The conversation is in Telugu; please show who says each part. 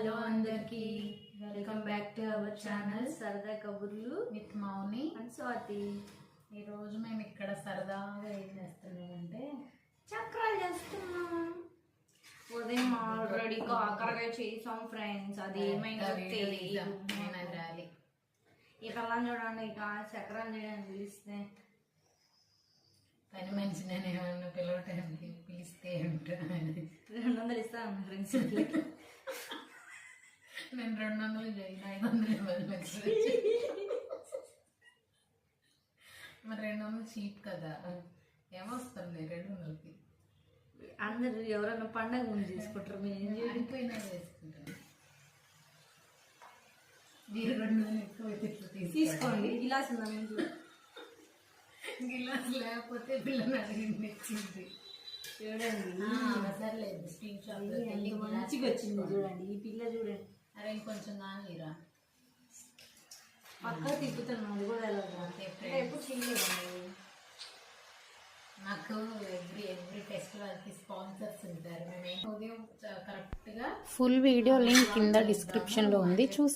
Speaker 1: హలో అందరికి welcome back to our channel సరదా కబుర్లు
Speaker 2: విత్ మౌని
Speaker 1: అండ్ స్వాతి.
Speaker 2: ఈరోజు మేము ఇక్కడ సరదాగా ఏం చేస్తున్నామంటే
Speaker 1: చక్రాలు చేస్తున్నాం. ఉదయం ఆల్రెడీ కాకరకాయ చేసాం ఫ్రెండ్స్. అది ఏమైనా తెలియదు. ఇక చూడండి, ఇక చక్రాలు చేయడానికి పిలిస్తే
Speaker 2: పని మనిషి నేను ఏమన్నా పిలవటానికి పిలిస్తే ఉంటాను.
Speaker 1: 200 ఇస్తాను ఫ్రెండ్స్.
Speaker 2: నేను 200 చేయను, 500 ఇవ్వాలి. మరి 200 చీప్ కదా, ఏమొస్తుంది 200కి?
Speaker 1: అందరు ఎవరైనా పండగ ముందు చేసుకుంటారు, మేము
Speaker 2: అయిపోయినా చేసుకుంటాను. మీరు 200 ఎక్కువ
Speaker 1: తీసుకోండి. గిలాస్ ఉందా ఇంట్లో?
Speaker 2: గిలాస్ లేకపోతే పిల్లని అడిగింది ఇచ్చింది.
Speaker 1: చూడండి
Speaker 2: సర్లేదు, స్టీల్ షాప్
Speaker 1: మంచిగా వచ్చింది. చూడండి ఈ పిల్ల చూడండి.
Speaker 2: అరే ఇంకొంచెం కానీరా,
Speaker 1: పక్క తిప్పుతాను. అది కూడా ఎప్పుడు చేయలేదు.
Speaker 2: నాకు ఎవ్రీ ఫెస్టివల్కి స్పాన్సర్స్ ఉంటారు. మేము ఉదయం కరెక్ట్గా
Speaker 3: ఫుల్ వీడియో లింక్ కింద డిస్క్రిప్షన్లో ఉంది, చూసి